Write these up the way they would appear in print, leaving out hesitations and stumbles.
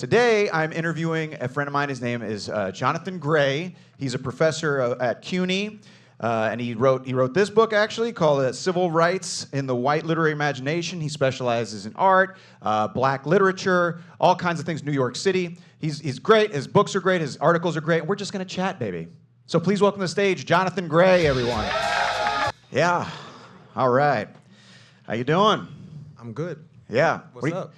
Today, I'm interviewing a friend of mine. His name is Jonathan Gray. He's a professor at CUNY, and he wrote this book, actually, called Civil Rights in the White Literary Imagination. He specializes in art, black literature, all kinds of things, New York City. He's great. His books are great. His articles are great. We're just going to chat, baby. So please welcome to the stage, Jonathan Gray, everyone. Yeah. All right. How you doing? I'm good. Yeah. What's up?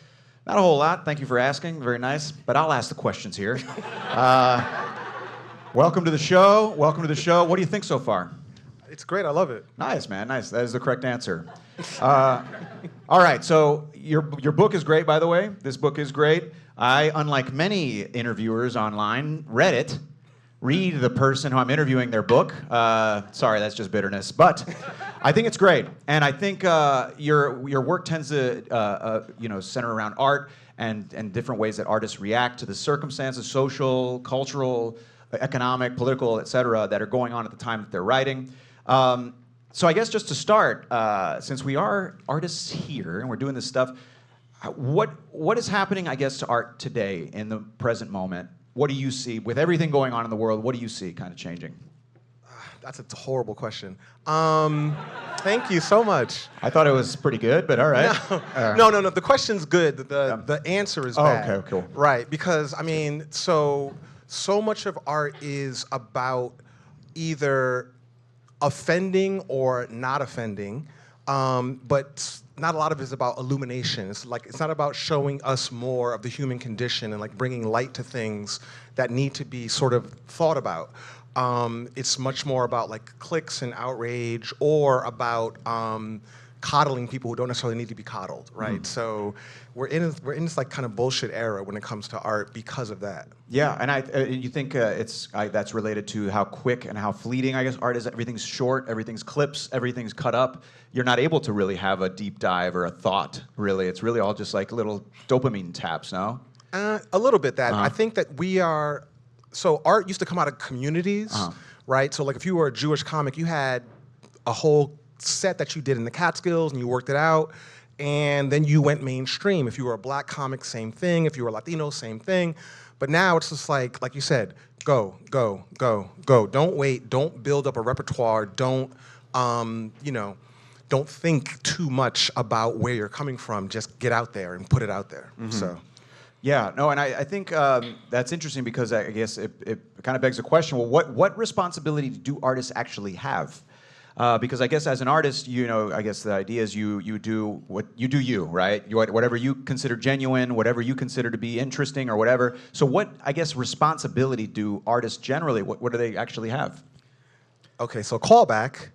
Not a whole lot. Thank you for asking. Very nice. But I'll ask the questions here. Welcome to the show. Welcome to the show. What do you think so far? It's great. I love it. Nice, man. Nice. That is the correct answer. All right. So your book is great, by the way. This book is great. I, unlike many interviewers online, read it. Read the person who I'm interviewing their book. Sorry, that's just bitterness. But I think it's great, and I think your work tends to center around art and different ways that artists react to the circumstances, social, cultural, economic, political, etc., that are going on at the time that they're writing. So I guess just to start, since we are artists here and we're doing this stuff, what is happening, I guess, to art today in the present moment? What do you see, with everything going on in the world, what do you see kind of changing? That's a horrible question. Thank you so much. I thought it was pretty good, but all right. No. The question's good. The answer is bad. Okay, cool. Right, because, I mean, so much of art is about either offending or not offending, but not a lot of it is about illumination. It's not about showing us more of the human condition and like bringing light to things that need to be sort of thought about. It's much more about like clicks and outrage, or about coddling people who don't necessarily need to be coddled, right? Mm. So we're in this like kind of bullshit era when it comes to art because of that. Yeah, and you think that's related to how quick and how fleeting, I guess, art is. Everything's short, everything's clips, everything's cut up. You're not able to really have a deep dive or a thought, really. It's really all just like little dopamine taps, no? A little bit that. I think that so art used to come out of communities, right? So like if you were a Jewish comic, you had a whole set that you did in the Catskills and you worked it out, and then you went mainstream. If you were a black comic, same thing. If you were Latino, same thing. But now it's just like you said, go. Don't wait, don't build up a repertoire, don't think too much about where you're coming from, just get out there and put it out there, so. Yeah, no, and I think that's interesting because I guess it kind of begs the question, well, what responsibility do artists actually have? Because I guess as an artist, I guess the idea is you do what you do, right? Whatever you consider genuine, whatever you consider to be interesting or whatever. So what, I guess, responsibility do artists generally, what do they actually have? Okay, so callback.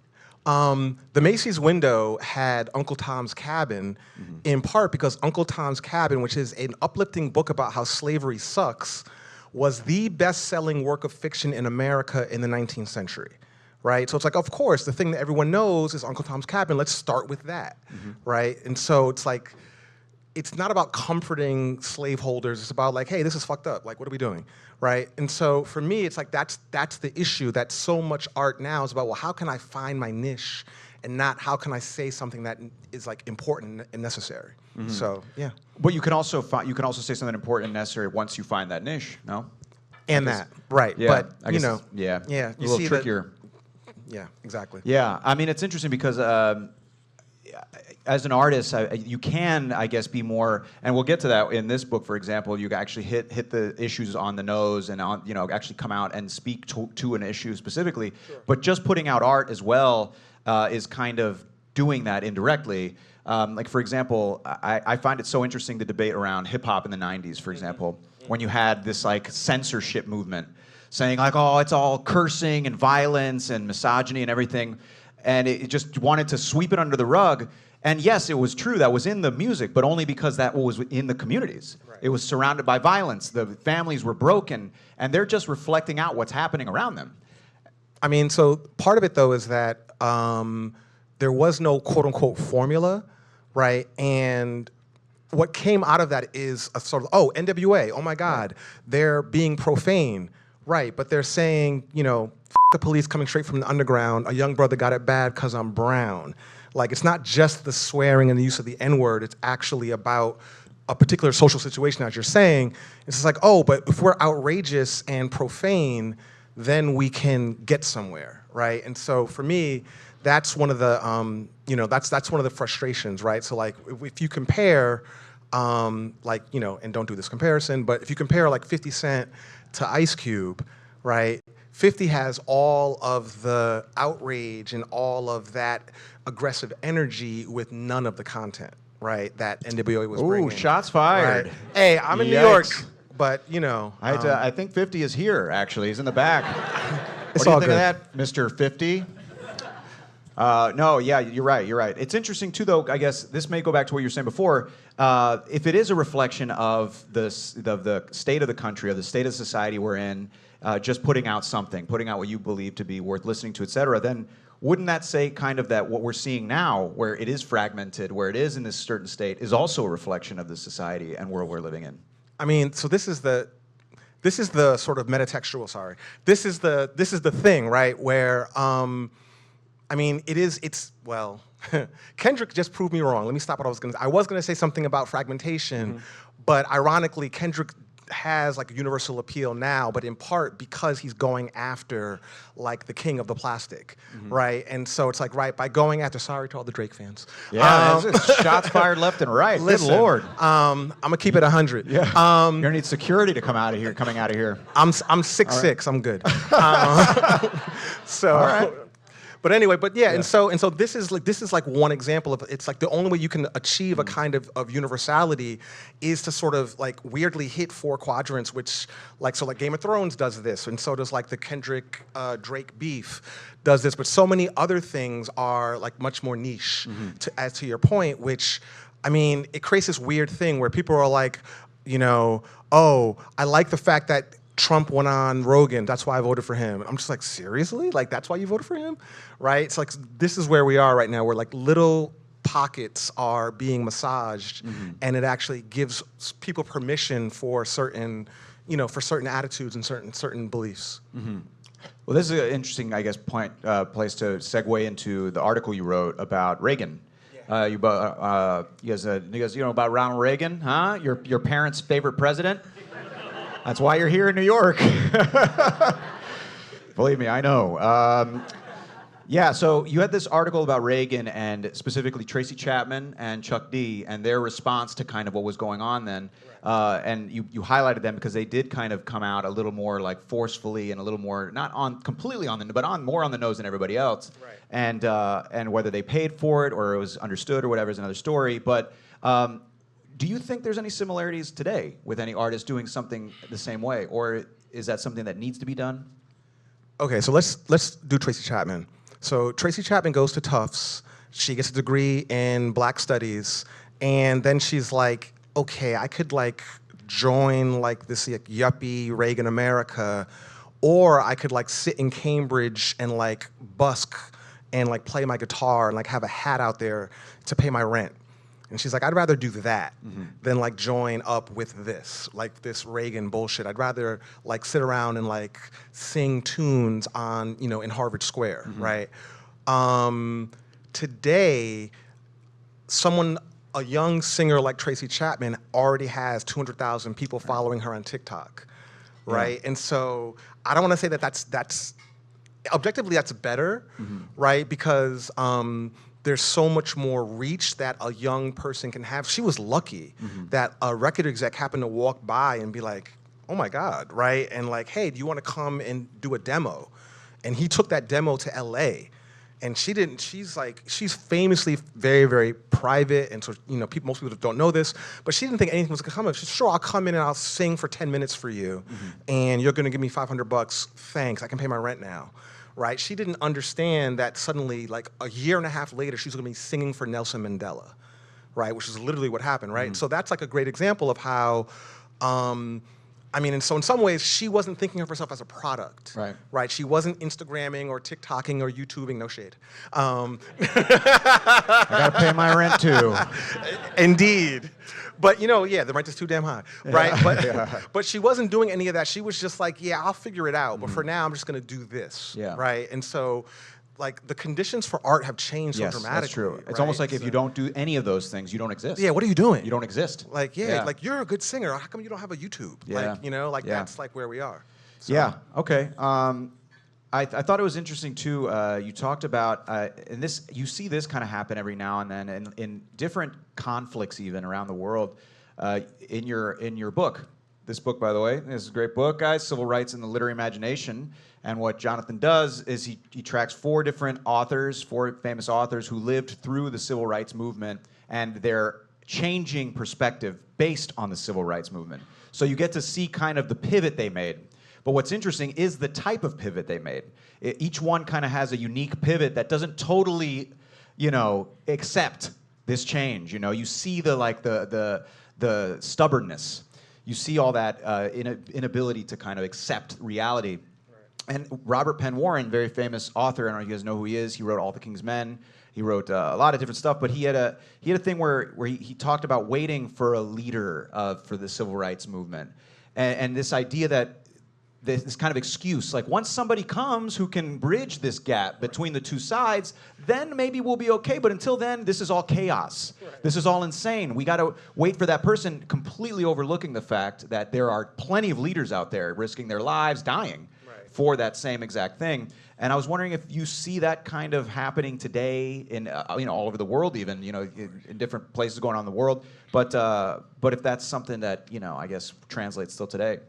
The Macy's window had Uncle Tom's Cabin, in part because Uncle Tom's Cabin, which is an uplifting book about how slavery sucks, was the best-selling work of fiction in America in the 19th century, right? So it's like, of course, the thing that everyone knows is Uncle Tom's Cabin. Let's start with that, right? And so it's like, it's not about comforting slaveholders. It's about like, hey, this is fucked up. Like, what are we doing, right? And so for me, it's like that's the issue. That so much art now is about, well, how can I find my niche, and not how can I say something that is like important and necessary. So yeah. But you can also say something important and necessary once you find that niche, no? And that, right? Yeah, but yeah, yeah, a little trickier. Yeah, exactly. Yeah, I mean, it's interesting because as an artist, you can, I guess, be more, and we'll get to that in this book, for example. You actually hit the issues on the nose and actually come out and speak to an issue specifically. Sure. But just putting out art as well is kind of doing that indirectly. Like, for example, I find it so interesting, the debate around hip hop in the 90s, for example, when you had this like censorship movement saying like, oh, it's all cursing and violence and misogyny and everything. And it just wanted to sweep it under the rug. And yes, it was true, that was in the music, but only because that was in the communities. Right. It was surrounded by violence, the families were broken, and they're just reflecting out what's happening around them. I mean, so part of it, though, is that there was no quote-unquote formula, right? And what came out of that is a sort of, oh, NWA, oh my God, they're being profane, right? But they're saying, the police coming straight from the underground, a young brother got it bad because I'm brown. Like, it's not just the swearing and the use of the N-word, it's actually about a particular social situation, as you're saying, it's just like, oh, but if we're outrageous and profane, then we can get somewhere, right? And so for me, that's one of the, that's one of the frustrations, right? So like, if you compare, like, and don't do this comparison, but if you compare like 50 Cent to Ice Cube, right? 50 has all of the outrage and all of that aggressive energy with none of the content, right? That NWA was bringing. Ooh, shots fired. Right? Hey, I'm in New Yikes. York, but I think 50 is here, actually. He's in the back. It's What do you all think good. of that, Mr. 50? No, yeah, you're right. It's interesting, too, though, I guess this may go back to what you were saying before. If it is a reflection of the state of the country, of the state of society we're in, just putting out something, putting out what you believe to be worth listening to, et cetera, then wouldn't that say kind of that what we're seeing now, where it is fragmented, where it is in this certain state, is also a reflection of the society and world we're living in? I mean, so this is the sort of metatextual. Sorry, this is the thing, right? Where I mean, well, Kendrick just proved me wrong. Let me stop what I was going to say. I was going to say something about fragmentation, but ironically, Kendrick has like a universal appeal now, but in part because he's going after like the king of the plastic, right? And so it's like, right, by going after, sorry to all the Drake fans. Yeah, it's shots fired left and right. Listen, Good Lord. I'm gonna keep it 100. Yeah. You're gonna need security to coming out of here. I'm 6'6", I'm good. So, All right. But anyway, yeah, and so this is like one example of, it's like the only way you can achieve a kind of universality is to sort of like weirdly hit 4 quadrants, which like Game of Thrones does this, and so does like the Kendrick Drake beef does this, but so many other things are like much more niche, as to your point, which, I mean, it creates this weird thing where people are like, oh, I like the fact that Trump went on Rogan, that's why I voted for him. I'm just like, seriously? Like, that's why you voted for him? Right? It's like, this is where we are right now, where like little pockets are being massaged, and it actually gives people permission for certain, for certain attitudes and certain beliefs. Well, this is an interesting, I guess, place to segue into the article you wrote about Reagan. You guys know about Ronald Reagan, huh? Your parents' favorite president? That's why you're here in New York. Believe me, I know. Yeah, so you had this article about Reagan and specifically Tracy Chapman and Chuck D and their response to kind of what was going on then. And you highlighted them because they did kind of come out a little more like forcefully and a little more, not completely on the, but more on the nose than everybody else. Right. And whether they paid for it or it was understood or whatever is another story. But do you think there's any similarities today with any artist doing something the same way, or is that something that needs to be done? Okay, so let's do Tracy Chapman. So Tracy Chapman goes to Tufts. She gets a degree in Black Studies, and then she's like, okay, I could like join like this like, yuppie Reagan America, or I could like sit in Cambridge and like busk and like play my guitar and like have a hat out there to pay my rent. And she's like, I'd rather do that than like join up with this, like this Reagan bullshit. I'd rather like sit around and like sing tunes on, in Harvard Square, right? Today, a young singer like Tracy Chapman already has 200,000 people following her on TikTok, right? And so I don't want to say that that's objectively that's better, right? Because there's so much more reach that a young person can have. She was lucky that a record exec happened to walk by and be like, oh my God, right? And like, hey, do you want to come and do a demo? And he took that demo to LA. And she's famously very, very private. And so, most people don't know this, but she didn't think anything was gonna come up. She said, sure, I'll come in and I'll sing for 10 minutes for you. And you're gonna give me $500, thanks, I can pay my rent now. Right? She didn't understand that suddenly, like a year and a half later, she's gonna be singing for Nelson Mandela, right? Which is literally what happened, right? So that's like a great example of how, and so in some ways, she wasn't thinking of herself as a product, right? She wasn't Instagramming or TikToking or YouTubing, no shade. I gotta pay my rent too. Indeed. But the rent is too damn high, right? But she wasn't doing any of that. She was just like, yeah, I'll figure it out. But for now, I'm just gonna do this, right? And so like the conditions for art have changed so Yes, dramatically. that's true. It's right? almost like if you don't do any of those things, you don't exist. Yeah, what are you doing? You don't exist. Like, yeah, like you're a good singer. How come you don't have a YouTube? Yeah. Like, you know, like Yeah. that's like where we are. So, Yeah. Okay. I thought it was interesting too. You talked about, and this you see this kind of happen every now and then, in different conflicts even around the world. In your book, this book, by the way, this is a great book, guys. Civil Rights in the Literary Imagination. And what Jonathan does is he tracks 4 different authors, 4 famous authors who lived through the civil rights movement and their changing perspective based on the civil rights movement. So you get to see kind of the pivot they made. But what's interesting is the type of pivot they made. Each one kind of has a unique pivot that doesn't totally, accept this change. You see the stubbornness. You see all that inability to kind of accept reality. And Robert Penn Warren, very famous author, I don't know if you guys know who he is. He wrote All the King's Men. He wrote a lot of different stuff, but he had a thing where he talked about waiting for a leader for the civil rights movement, and this idea that this kind of excuse, like once somebody comes who can bridge this gap between the two sides, then maybe we'll be okay. But until then, this is all chaos. Right. This is all insane. We got to wait for that person, completely overlooking the fact that there are plenty of leaders out there risking their lives, dying for that same exact thing. And I was wondering if you see that kind of happening today in all over the world, even in different places going on in the world. But if that's something that I guess translates still today.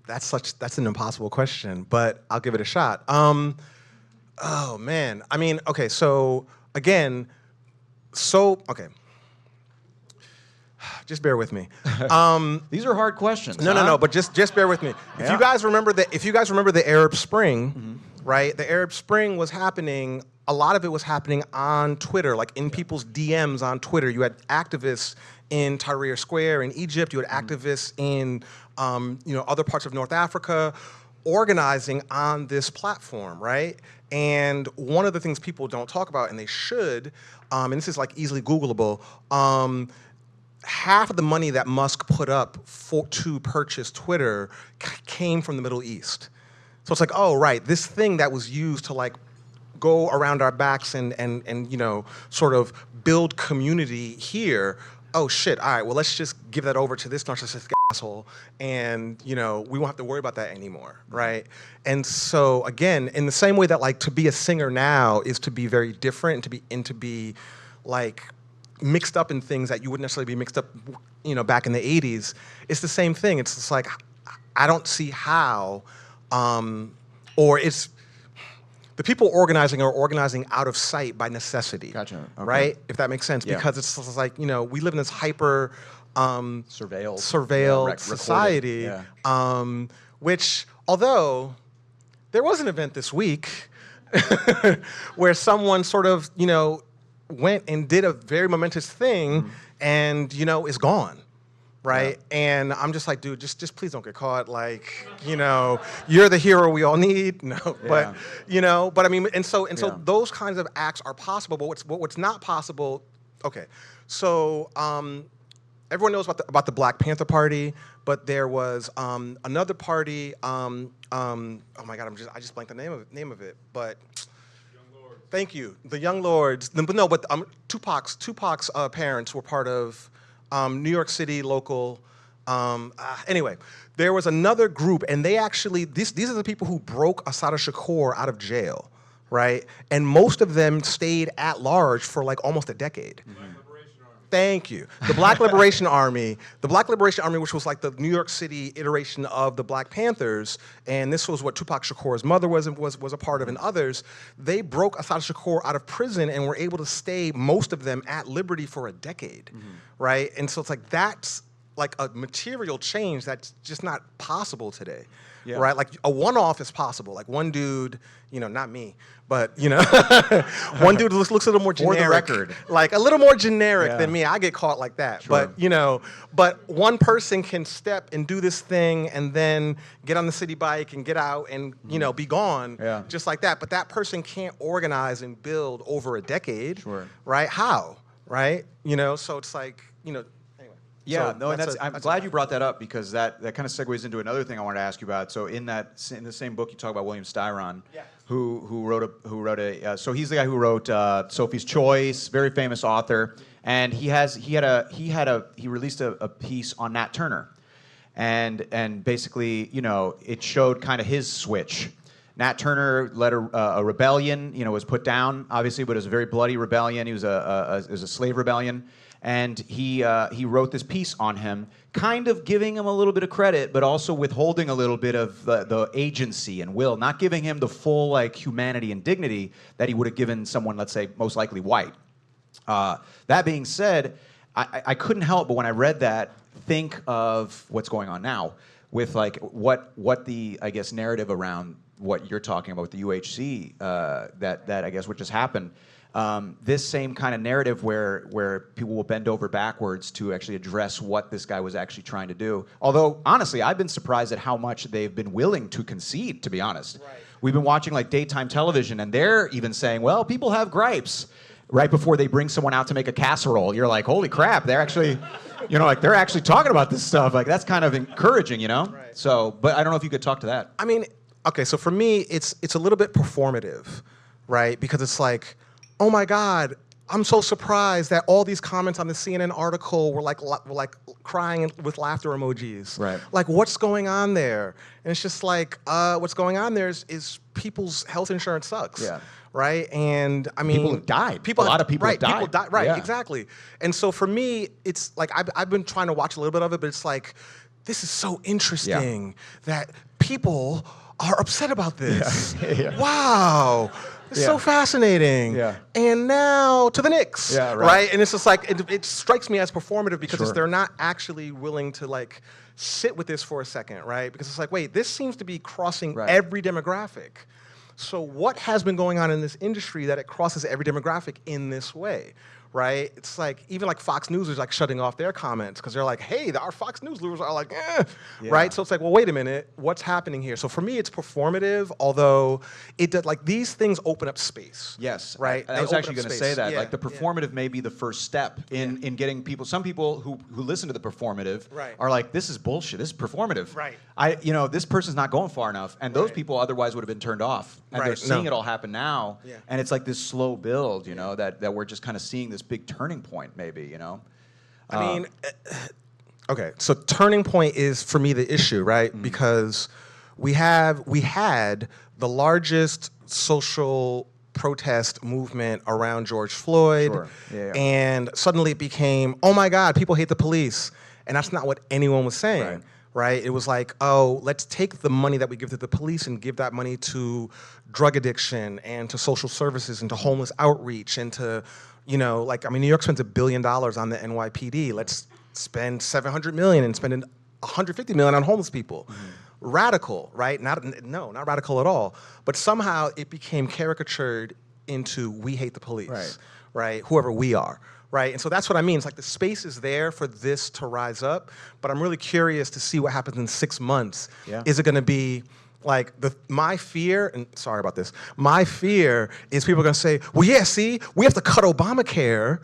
That's an impossible question, but I'll give it a shot. Oh man, I mean, okay, so again, okay. Just bear with me. These are hard questions. No, but just bear with me. If you guys remember the Arab Spring, mm-hmm. right? The Arab Spring was happening. A lot of it was happening on Twitter, like in people's DMs on Twitter. You had activists in Tahrir Square in Egypt. You had activists in other parts of North Africa organizing on this platform, right? And one of the things people don't talk about, and they should, and this is like easily Googleable, half of the money that Musk put up to purchase Twitter came from the Middle East. So it's like, oh, right, this thing that was used to like go around our backs and sort of build community here. Oh shit, all right, well let's just give that over to this narcissistic asshole and we won't have to worry about that anymore, right? And so again, in the same way that like to be a singer now is to be very different and to be like mixed up in things that you wouldn't necessarily be mixed up, back in the 80s, it's the same thing. It's just like, I don't see how, or it's, the people organizing are organizing out of sight by necessity. Gotcha. Okay. Right? If that makes sense. Yeah. Because it's just like, we live in this hyper surveilled society, which, although there was an event this week where someone sort of, went and did a very momentous thing and, is gone. Right? Yeah. And I'm just like, dude, just please don't get caught. Like, you're the hero we all need. No, yeah. but I mean, and so those kinds of acts are possible, but what's not possible, okay. So everyone knows about the Black Panther Party, but there was another party, oh my God, I just blanked the name of it, but thank you. The Young Lords, but Tupac's parents were part of New York City local. Anyway, there was another group, and they actually, these are the people who broke Assata Shakur out of jail, right? And most of them stayed at large for like almost a decade. Mm-hmm. Thank you. The Black Liberation Army, which was like the New York City iteration of the Black Panthers, and this was what Tupac Shakur's mother was a part of, and others. They broke Assata Shakur out of prison and were able to stay, most of them, at liberty for a decade, right? And so it's like that's like a material change that's just not possible today, right? Like a one-off is possible. Like one dude, not me, but one dude looks a little more generic. For the record. Like a little more generic than me. I get caught like that. Sure. But one person can step and do this thing and then get on the city bike and get out and, be gone just like that. But that person can't organize and build over a decade, right? How, right? So it's like, anyway. Yeah, So no, and I'm that's glad you brought that up because that kind of segues into another thing I wanted to ask you about. So in the same book you talk about William Styron, who wrote a so he's the guy who wrote Sophie's Choice, very famous author, and he released a piece on Nat Turner, and basically it showed kind of his switch. Nat Turner led a rebellion, was put down obviously, but it was a very bloody rebellion. It was a slave rebellion. And he wrote this piece on him, kind of giving him a little bit of credit, but also withholding a little bit of the agency and will, not giving him the full humanity and dignity that he would have given someone, let's say, most likely white. That being said, I couldn't help but when I read that, think of what's going on now with what the, I guess, narrative around what you're talking about with the UHC that I guess what just happened. This same kind of narrative where people will bend over backwards to actually address what this guy was actually trying to do. Although, honestly, I've been surprised at how much they've been willing to concede, to be honest. Right. We've been watching daytime television, and they're even saying, well, people have gripes. Right before they bring someone out to make a casserole, you're like, holy crap, they're actually, they're actually talking about this stuff. That's kind of encouraging, Right. So, but I don't know if you could talk to that. I mean, okay, so for me, it's a little bit performative, right? Because it's like, oh my God, I'm so surprised that all these comments on the CNN article were like crying with laughter emojis. Right. Like, what's going on there? And it's just like, what's going on there is people's health insurance sucks. Yeah. Right? And I mean, People have died. A lot of people have died. People died. Right, Yeah. exactly. And so for me, it's like I've been trying to watch a little bit of it, but it's like, this is so interesting that people are upset about this. Yeah. Wow. It's so fascinating. Yeah. And now to the Knicks. Yeah, right. And it's just like, it strikes me as performative because Sure. they're not actually willing to sit with this for a second, right? Because it's like, wait, this seems to be crossing every demographic. So what has been going on in this industry that it crosses every demographic in this way, right? It's like, even Fox News is shutting off their comments because they're like, hey, our Fox News viewers are like, right? So it's like, well, wait a minute, what's happening here? So for me, it's performative, although it does, these things open up space. Yes, right. I was actually going to say that. Yeah. The performative may be the first step in getting people. Some people who listen to the performative are like, this is bullshit. This is performative. Right. This person's not going far enough, and those people otherwise would have been turned off. And they're seeing it all happen now, and it's like this slow build. That we're just kind of seeing this big turning point, maybe. I mean, okay. So turning point is for me the issue, right? Mm-hmm. Because we had the largest social protest movement around George Floyd, Sure. Yeah. And suddenly it became, oh my God, people hate the police, and that's not what anyone was saying. Right? It was like, oh, let's take the money that we give to the police and give that money to drug addiction and to social services and to homeless outreach and to, New York spends $1 billion on the NYPD. Let's spend $700 million and spend $150 million on homeless people. Mm-hmm. Radical, right? Not radical at all. But somehow it became caricatured into we hate the police, right? Whoever we are. Right, and so that's what I mean. It's like the space is there for this to rise up, but I'm really curious to see what happens in 6 months. Yeah. Is it going to be my fear, and sorry about this, my fear is people are going to say, well, yeah, see, we have to cut Obamacare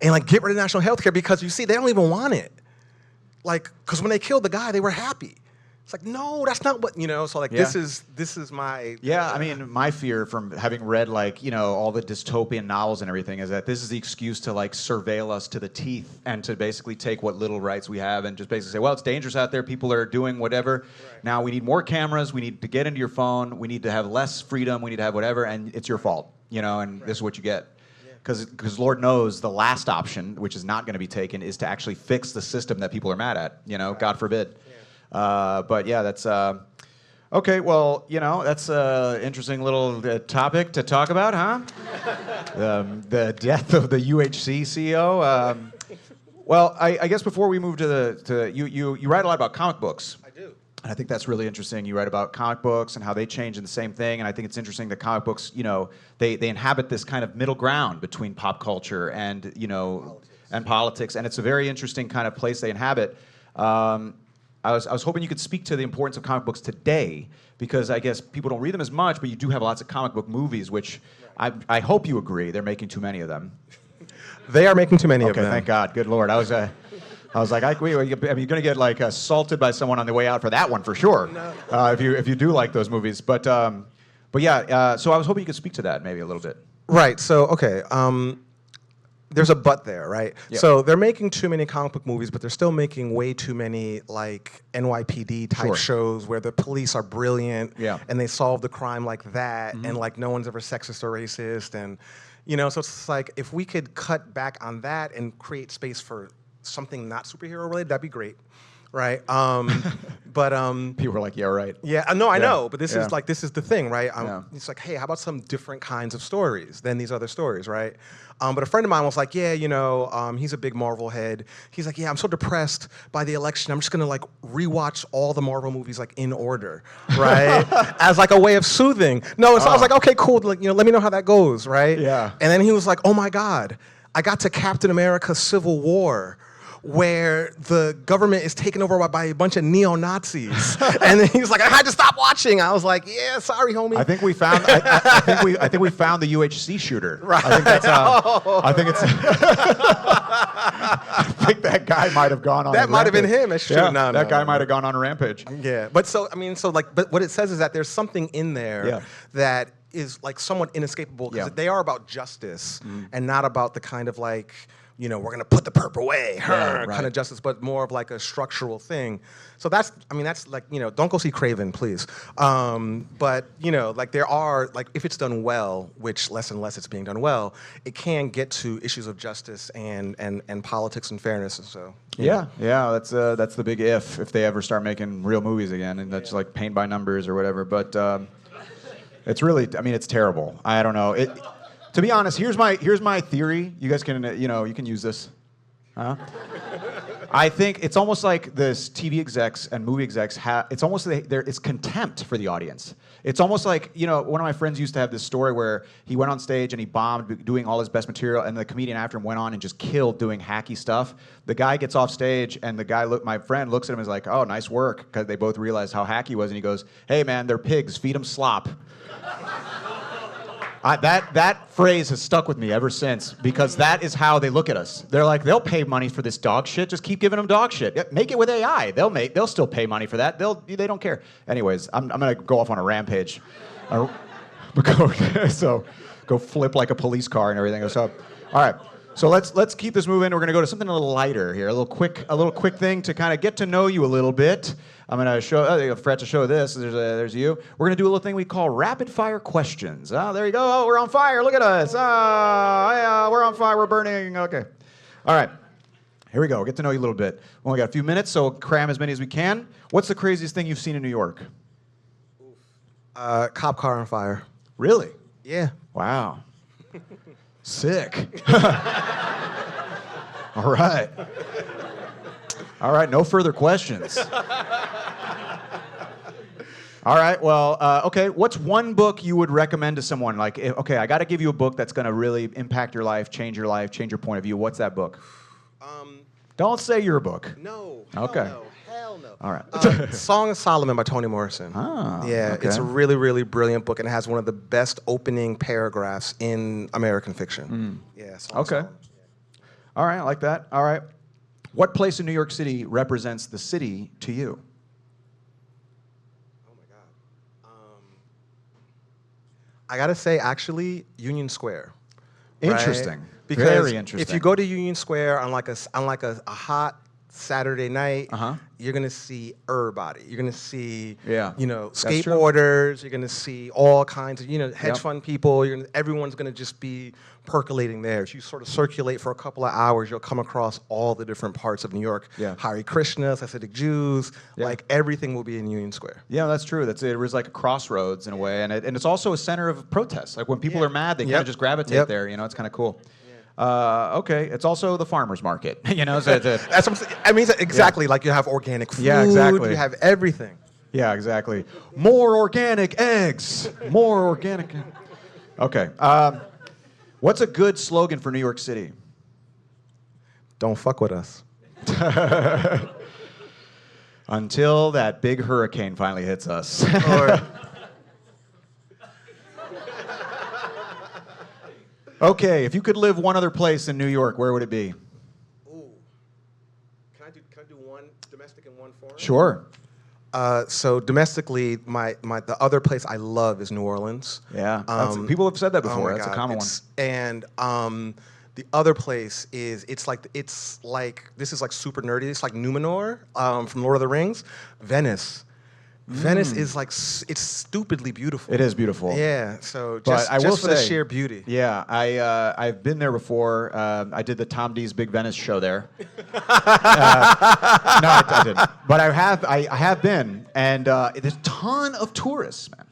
and get rid of national health care because you see, they don't even want it. Because when they killed the guy, they were happy. It's like, no, that's not what, so this is my... Yeah, I mean, my fear from having read all the dystopian novels and everything is that this is the excuse to surveil us to the teeth and to basically take what little rights we have and just basically say, well, it's dangerous out there, people are doing whatever. Right. Now we need more cameras, we need to get into your phone, we need to have less freedom, we need to have whatever, and it's your fault, and this is what you get. Because Lord knows the last option, which is not going to be taken, is to actually fix the system that people are mad at, God forbid. Yeah. But yeah, that's okay. Well, that's an interesting little topic to talk about, huh? The death of the UHC CEO. Well, I guess before we move to you write a lot about comic books. I do. And I think that's really interesting. You write about comic books and how they change in the same thing. And I think it's interesting that comic books, they inhabit this kind of middle ground between pop culture and politics. And it's a very interesting kind of place they inhabit. I was hoping you could speak to the importance of comic books today, because I guess people don't read them as much, but you do have lots of comic book movies, which I hope you agree they're making too many of them. They are making too many of them. Okay, thank God. Good Lord. I was I was like, you're going to get like assaulted by someone on the way out for that one for sure. No. If you do like those movies, but yeah. So I was hoping you could speak to that maybe a little bit. Right. So okay. There's a but there, right? Yep. So they're making too many comic book movies, but they're still making way too many like NYPD type Sure. shows where the police are brilliant Yeah. and they solve the crime like that, and like no one's ever sexist or racist, and so it's like if we could cut back on that and create space for something not superhero related, that'd be great, right? But People were like, yeah, right. yeah, no, I Yeah. know, but this Yeah. is the thing, right? Yeah. It's like, hey, how about some different kinds of stories than these other stories, right? But a friend of mine was like, yeah, he's a big Marvel head. He's like, yeah, I'm so depressed by the election. I'm just gonna like rewatch all the Marvel movies like in order, right? As like a way of soothing. No, so I was like, okay, cool. Like, let me know how that goes, right? Yeah. And then he was like, oh my God, I got to Captain America: Civil War, where the government is taken over by a bunch of neo-Nazis. And then he was like, I had to stop watching. I was like, yeah, sorry, homie. I think we found. I think we found the UHC shooter. Right. I think that's. I think it's. I think that guy might have gone on. That a might have been rampage. him. It's true. Yeah, No, that no, guy no, might no. have gone on a rampage. Yeah, but what it says is that there's something in there Yeah. that is like somewhat inescapable because Yeah. they are about justice and not about the kind of like, we're gonna put the perp away, right. kind of justice, but more of like a structural thing. So that's like, don't go see Craven, please. But like there are, like if it's done well, which less and less it's being done well, it can get to issues of justice and politics and fairness, and so. Yeah, that's the big if they ever start making real movies again, and that's like paint by numbers or whatever. But it's really, it's terrible. I don't know. To be honest, here's my theory. You guys can you can use this. Huh? I think it's almost like this TV execs and movie execs it's almost it's contempt for the audience. It's almost like, one of my friends used to have this story where he went on stage and he bombed doing all his best material, and the comedian after him went on and just killed doing hacky stuff. The guy gets off stage and my friend looks at him and is like, oh, nice work, because they both realized how hacky he was, and he goes, hey man, they're pigs, feed them slop. That phrase has stuck with me ever since, because that is how they look at us. They're like, they'll pay money for this dog shit. Just keep giving them dog shit. Yeah, make it with AI. They'll still pay money for that. They don't care. Anyways, I'm gonna go off on a rampage. So go flip like a police car and everything. So, all right. So let's keep this moving. We're gonna go to something a little lighter here, a little quick thing to kind of get to know you a little bit. I'm gonna forgot to show this. There's you. We're gonna do a little thing we call rapid fire questions. There you go. Oh, we're on fire. Look at us. We're on fire. We're burning. Okay. All right. Here we go. Get to know you a little bit. We only got a few minutes, so cram as many as we can. What's the craziest thing you've seen in New York? Cop car on fire. Really? Yeah. Wow. Sick. All right. All right, no further questions. All right, well, okay, what's one book you would recommend to someone? Like, okay, I got to give you a book that's going to really impact your life, change your point of view. What's that book? Don't say your book. No. Okay. Hell no. All right. Song of Solomon by Toni Morrison. Yeah, okay. it's a really, really brilliant book, and it has one of the best opening paragraphs in American fiction. Yeah. Song of Okay. Solomon. All right, I like that. All right. What place in New York City represents the city to you? Oh my God. I gotta say, actually, Union Square. right? Interesting. Because Very interesting. if you go to Union Square on like a hot Saturday night, you're gonna see everybody. You're gonna see, Yeah. That's true. skateboarders. You're gonna see all kinds of, hedge Yep. fund people. Everyone's gonna just be percolating there. If you sort of circulate for a couple of hours, you'll come across all the different parts of New York. Yeah. Hare Krishnas, Hasidic Jews, Yeah. like everything will be in Union Square. Yeah, that's true. It was like a crossroads in a way, and it's also a center of protest. Like when people are mad, they kind Yep. of just gravitate Yep. there. It's kind of cool. Okay, it's also the farmers market. So it's a, That's what I'm saying. I mean, exactly. Like you have organic food. Yeah, exactly. You have everything. yeah, exactly. More organic eggs. More organic. Okay. What's a good slogan for New York City? Don't fuck with us. Until that big hurricane finally hits us. Or Okay, if you could live one other place in New York, where would it be? Ooh. Can domestic and one foreign? Sure. So domestically, the other place I love is New Orleans. Yeah. People have said that Oh before. my That's a God, common one. And the other place is it's like this is like super nerdy. It's like Numenor from Lord of the Rings, Venice. Venice is like it's stupidly beautiful. It is beautiful. Yeah. So But just, I will just for the say- sheer beauty. Yeah, I've been there before. I did the Tom D's Big Venice show there. No, I didn't. But I have been, and there's a ton of tourists, man.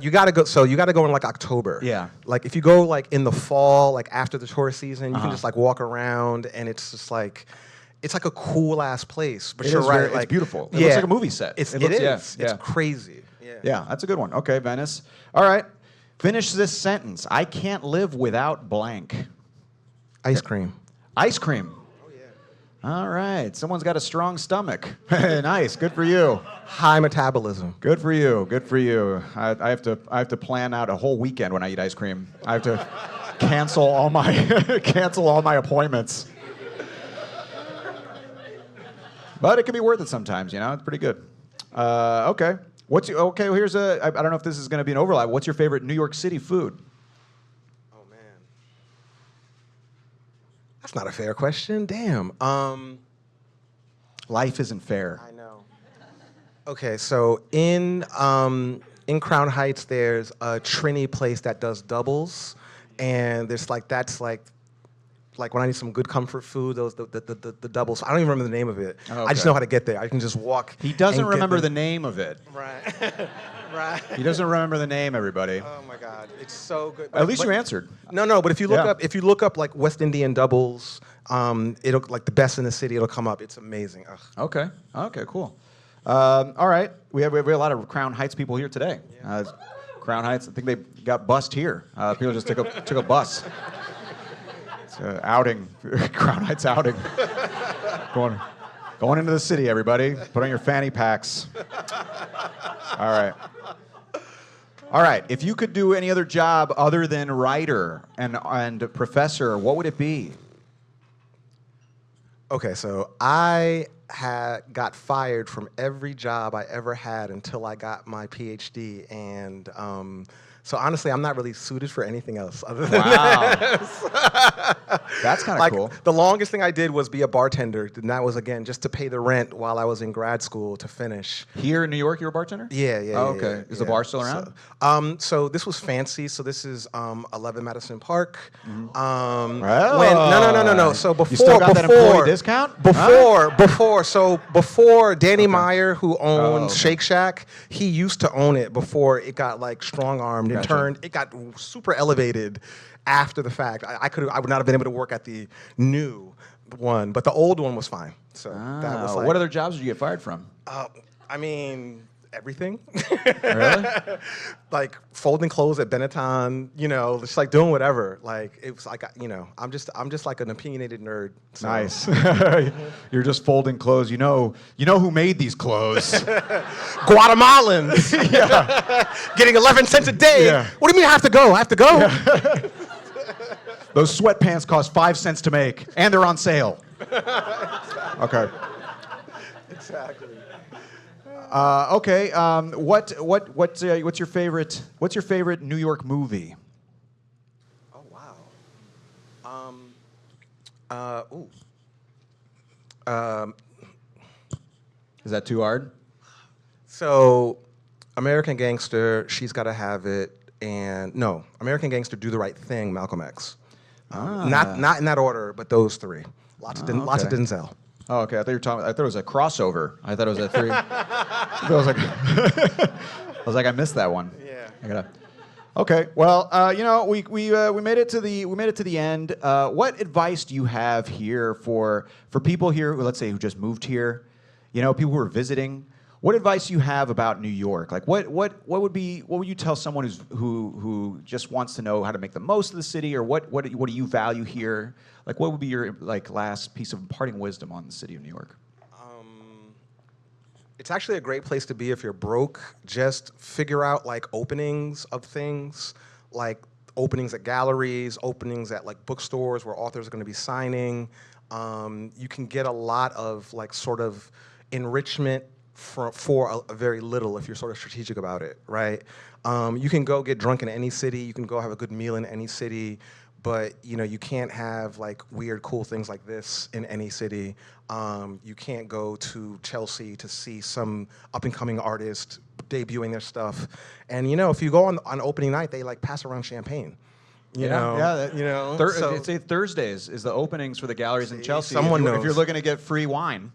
You gotta go. So you gotta go in like October. Yeah. Like if you go like in the fall, like after the tourist season, you can just like walk around, and it's just like. It's like a cool ass place, but It you're is right. very- it's like, beautiful. It looks like a movie set. It It looks- is. yeah, It's yeah. crazy. Yeah. Yeah, that's a good one. Okay, Venice. All right, finish this sentence. I can't live without blank. Ice cream. Ice cream. Oh yeah. All right, someone's got a strong stomach. Nice, good for you. High metabolism. Good for you. Good for you. I have to plan out a whole weekend when I eat ice cream. I have to cancel all my appointments. But it can be worth it sometimes, you know. It's pretty good. Okay. Well, here's I don't know if this is going to be an overlap. What's your favorite New York City food? Oh man. That's not a fair question. Damn. Life isn't fair. I know. Okay, so in Crown Heights, there's a Trini place that does doubles, and there's like when I need some good comfort food, those the doubles. I don't even remember the name of it. Oh, I just okay. know how to get there. I can just walk. He doesn't and get remember the them. name of it. Right. Right. He doesn't remember the name, everybody. Oh my God, it's so good. At least you answered. No, but if you Yeah. look up like West Indian doubles, it'll like the best in the city. It'll come up. It's amazing. Ugh. Okay. Okay. Cool. All right. We have a lot of Crown Heights people here today. Crown Heights. I think they got bussed here. People just took a bus. It's an outing. Crown Heights outing. Going into the city, everybody. Put on your fanny packs. All right. All right. If you could do any other job other than writer and professor, what would it be? Okay, so I got fired from every job I ever had until I got my PhD, and so honestly, I'm not really suited for anything else other than That's kind of like cool. the longest thing I did was be a bartender, and that was again just to pay the rent while I was in grad school to finish. Here in New York, you're a bartender? Yeah. Oh, okay. Yeah, Is the bar still around? So this was fancy. So this is 11 Madison Park. Well, No. So before, you still got that employee discount? Before Danny Meyer, who owns okay. Shake Shack, he used to own it before it got like strong armed and Gotcha. it got super elevated after the fact. I would not have been able to work at the new one, but the old one was fine. So that was like, What other jobs did you get fired from? I mean, everything. Really? Like folding clothes at Benetton, just like doing whatever. Like it was like, I'm just like an opinionated nerd. So. Nice. You're just folding clothes. You know who made these clothes? Guatemalans. Getting 11 cents a day. Yeah. What do you mean I have to go? I have to go? Those sweatpants cost 5 cents to make, and they're on sale. Okay. Exactly. Okay. What's your favorite? What's your favorite New York movie? Oh, wow. Is that too hard? So, American Gangster, She's Gotta Have It, and no, American Gangster, Do the Right Thing, Malcolm X. Not in that order, but those three. Lots of Denzel. Oh, okay. I thought it was a crossover. I thought it was a three. I was like, I missed that one. Yeah. Okay. Well, we made it to the end. What advice do you have here for people here who, let's say, who just moved here? People who are visiting. What advice do you have about New York? Like, what would you tell someone who just wants to know how to make the most of the city, or what do you value here? Like, what would be your last piece of parting wisdom on the city of New York? It's actually a great place to be if you're broke. Just figure out openings of things, like openings at galleries, openings at bookstores where authors are going to be signing. You can get a lot of like sort of enrichment for a very little if you're sort of strategic about it, right? You can go get drunk in any city. You can go have a good meal in any city. But you can't have like weird, cool things like this in any city. You can't go to Chelsea to see some up-and-coming artist debuting their stuff. And if you go on opening night, they like pass around champagne. You know. It's Thursdays is the openings for the galleries in Chelsea. Someone knows. If you're looking to get free wine,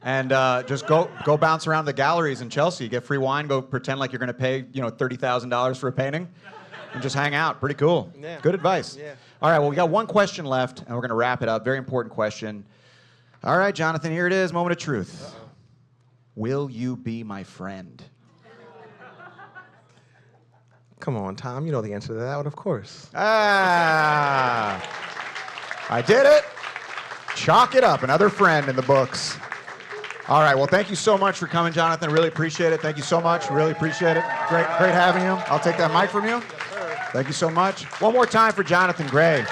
and just go bounce around the galleries in Chelsea, get free wine, go pretend like you're going to pay $30,000 for a painting. And just hang out. Pretty cool. Yeah. Good advice. Yeah. All right, well, we got one question left, and we're going to wrap it up. Very important question. All right, Jonathan, here it is. Moment of truth. Uh-oh. Will you be my friend? Come on, Tom. You know the answer to that one, of course. Ah. I did it. Chalk it up. Another friend in the books. All right, well, thank you so much for coming, Jonathan. Really appreciate it. Thank you so much. Really appreciate it. Great having you. I'll take that mic from you. Thank you so much. One more time for Jonathan Gray.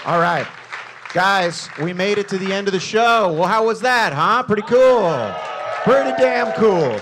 All right. Guys, we made it to the end of the show. Well, how was that, huh? Pretty cool. Pretty damn cool.